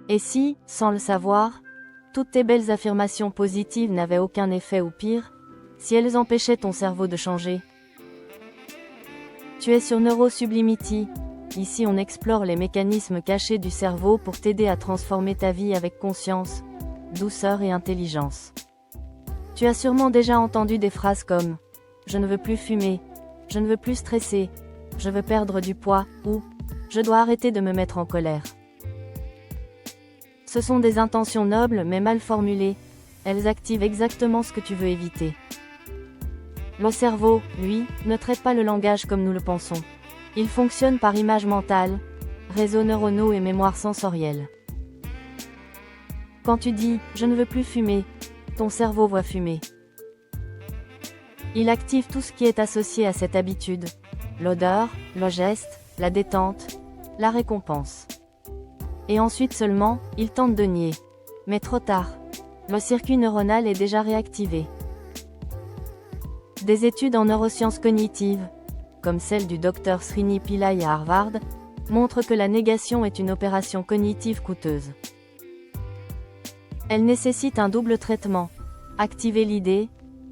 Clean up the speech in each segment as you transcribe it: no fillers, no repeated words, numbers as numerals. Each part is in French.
Et si, sans le savoir, toutes tes belles affirmations positives n'avaient aucun effet ou pire, si elles empêchaient ton cerveau de changer? Tu es sur Neurosublimity. Ici on explore les mécanismes cachés du cerveau pour t'aider à transformer ta vie avec conscience, douceur et intelligence. Tu as sûrement déjà entendu des phrases comme « Je ne veux plus fumer »,« Je ne veux plus stresser »,« Je veux perdre du poids » ou « Je dois arrêter de me mettre en colère ». Ce sont des intentions nobles mais mal formulées, elles activent exactement ce que tu veux éviter. Le cerveau, lui, ne traite pas le langage comme nous le pensons. Il fonctionne par images mentales, réseaux neuronaux et mémoire sensorielle. Quand tu dis « je ne veux plus fumer », ton cerveau voit fumer. Il active tout ce qui est associé à cette habitude, l'odeur, le geste, la détente, la récompense. Et ensuite seulement, il tente de nier. Mais trop tard. Le circuit neuronal est déjà réactivé. Des études en neurosciences cognitives, comme celle du Dr Srini Pillai à Harvard, montrent que la négation est une opération cognitive coûteuse. Elle nécessite un double traitement, activer l'idée,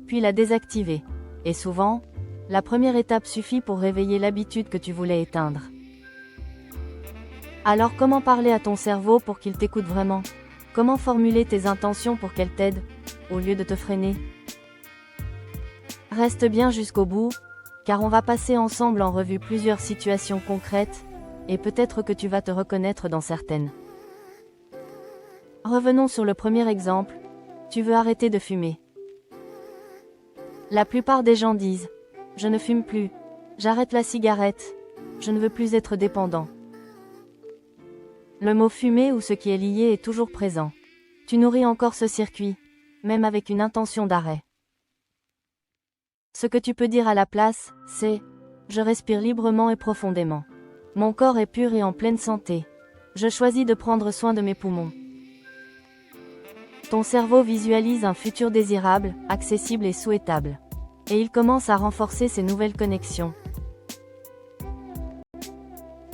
puis la désactiver. Et souvent, la première étape suffit pour réveiller l'habitude que tu voulais éteindre. Alors comment parler à ton cerveau pour qu'il t'écoute vraiment? Comment formuler tes intentions pour qu'elles t'aident, au lieu de te freiner? Reste bien jusqu'au bout, car on va passer ensemble en revue plusieurs situations concrètes, et peut-être que tu vas te reconnaître dans certaines. Revenons sur le premier exemple, tu veux arrêter de fumer. La plupart des gens disent « Je ne fume plus, j'arrête la cigarette, je ne veux plus être dépendant ». Le mot fumer ou ce qui est lié est toujours présent. Tu nourris encore ce circuit, même avec une intention d'arrêt. Ce que tu peux dire à la place, c'est « Je respire librement et profondément. Mon corps est pur et en pleine santé. Je choisis de prendre soin de mes poumons. » Ton cerveau visualise un futur désirable, accessible et souhaitable. Et il commence à renforcer ces nouvelles connexions.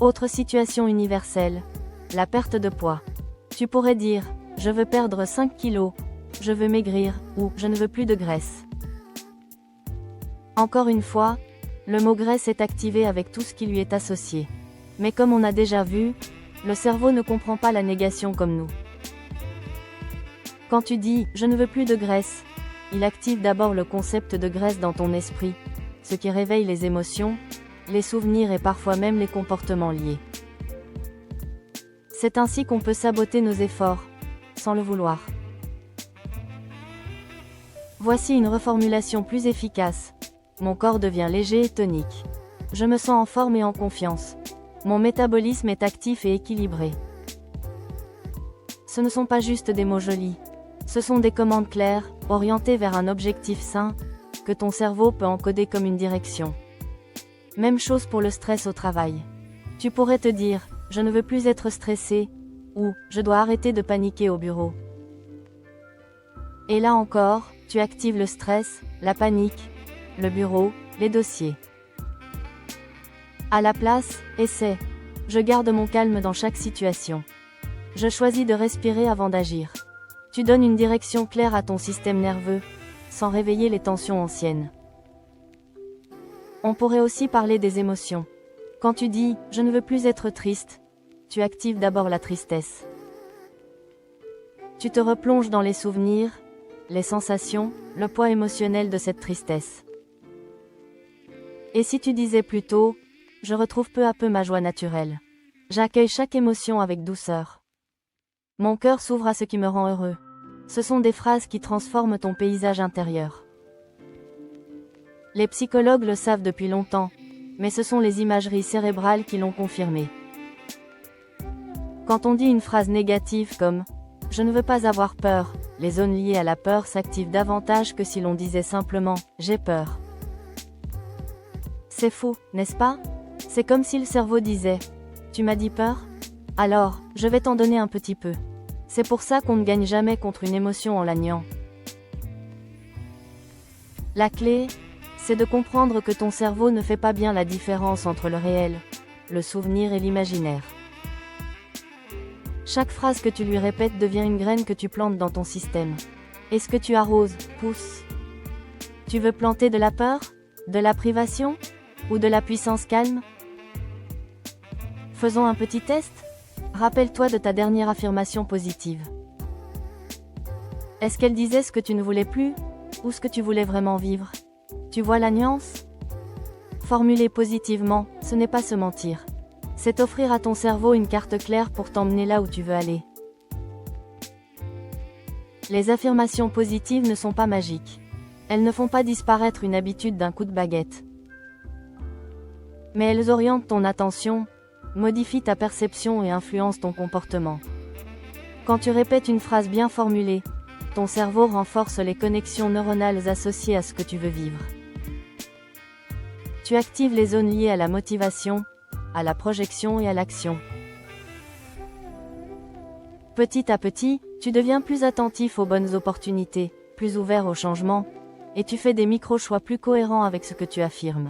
Autre situation universelle. La perte de poids. Tu pourrais dire « Je veux perdre 5 kilos »,« Je veux maigrir » ou « Je ne veux plus de graisse ». Encore une fois, le mot graisse est activé avec tout ce qui lui est associé. Mais comme on a déjà vu, le cerveau ne comprend pas la négation comme nous. Quand tu dis « Je ne veux plus de graisse », il active d'abord le concept de graisse dans ton esprit, ce qui réveille les émotions, les souvenirs et parfois même les comportements liés. C'est ainsi qu'on peut saboter nos efforts, sans le vouloir. Voici une reformulation plus efficace. Mon corps devient léger et tonique. Je me sens en forme et en confiance. Mon métabolisme est actif et équilibré. Ce ne sont pas juste des mots jolis. Ce sont des commandes claires, orientées vers un objectif sain, que ton cerveau peut encoder comme une direction. Même chose pour le stress au travail. Tu pourrais te dire « Je ne veux plus être stressé » ou « Je dois arrêter de paniquer au bureau ». Et là encore, tu actives le stress, la panique, le bureau, les dossiers. À la place, essaie. Je garde mon calme dans chaque situation. Je choisis de respirer avant d'agir. Tu donnes une direction claire à ton système nerveux, sans réveiller les tensions anciennes. On pourrait aussi parler des émotions. Quand tu dis « Je ne veux plus être triste », tu actives d'abord la tristesse. Tu te replonges dans les souvenirs, les sensations, le poids émotionnel de cette tristesse. Et si tu disais plutôt « Je retrouve peu à peu ma joie naturelle. J'accueille chaque émotion avec douceur. Mon cœur s'ouvre à ce qui me rend heureux ». Ce sont des phrases qui transforment ton paysage intérieur. Les psychologues le savent depuis longtemps, mais ce sont les imageries cérébrales qui l'ont confirmé. Quand on dit une phrase négative comme « Je ne veux pas avoir peur », les zones liées à la peur s'activent davantage que si l'on disait simplement « J'ai peur ». C'est fou, n'est-ce pas? C'est comme si le cerveau disait « Tu m'as dit peur? Alors, je vais t'en donner un petit peu ». C'est pour ça qu'on ne gagne jamais contre une émotion en la niant. La clé, c'est de comprendre que ton cerveau ne fait pas bien la différence entre le réel, le souvenir et l'imaginaire. Chaque phrase que tu lui répètes devient une graine que tu plantes dans ton système. Et ce que tu arroses, pousse. Tu veux planter de la peur, de la privation, ou de la puissance calme? Faisons un petit test. Rappelle-toi de ta dernière affirmation positive. Est-ce qu'elle disait ce que tu ne voulais plus, ou ce que tu voulais vraiment vivre? Tu vois la nuance? Formuler positivement, ce n'est pas se mentir. C'est offrir à ton cerveau une carte claire pour t'emmener là où tu veux aller. Les affirmations positives ne sont pas magiques. Elles ne font pas disparaître une habitude d'un coup de baguette. Mais elles orientent ton attention, modifient ta perception et influencent ton comportement. Quand tu répètes une phrase bien formulée, ton cerveau renforce les connexions neuronales associées à ce que tu veux vivre. Tu actives les zones liées à la motivation, à la projection et à l'action. Petit à petit, tu deviens plus attentif aux bonnes opportunités, plus ouvert au changement, et tu fais des micro-choix plus cohérents avec ce que tu affirmes.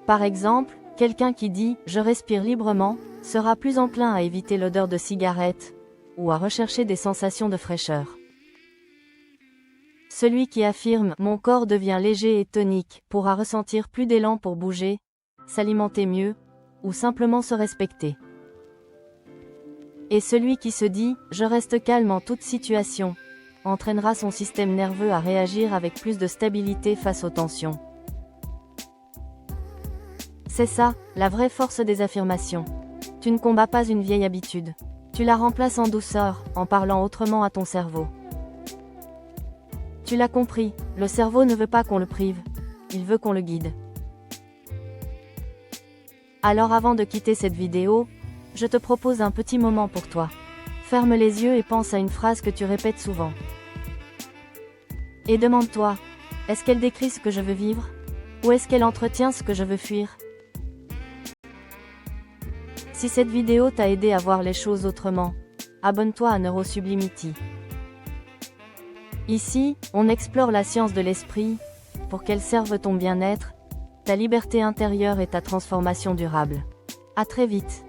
Par exemple, quelqu'un qui dit « je respire librement » sera plus enclin à éviter l'odeur de cigarette, ou à rechercher des sensations de fraîcheur. Celui qui affirme « mon corps devient léger et tonique » pourra ressentir plus d'élan pour bouger, s'alimenter mieux, ou simplement se respecter. Et celui qui se dit « je reste calme en toute situation » entraînera son système nerveux à réagir avec plus de stabilité face aux tensions. C'est ça, la vraie force des affirmations. Tu ne combats pas une vieille habitude. Tu la remplaces en douceur, en parlant autrement à ton cerveau. Tu l'as compris, le cerveau ne veut pas qu'on le prive, il veut qu'on le guide. Alors avant de quitter cette vidéo, je te propose un petit moment pour toi. Ferme les yeux et pense à une phrase que tu répètes souvent. Et demande-toi, est-ce qu'elle décrit ce que je veux vivre? Ou est-ce qu'elle entretient ce que je veux fuir? Si cette vidéo t'a aidé à voir les choses autrement, abonne-toi à Neurosublimity. Ici, on explore la science de l'esprit, pour qu'elle serve ton bien-être, ta liberté intérieure et ta transformation durable. À très vite.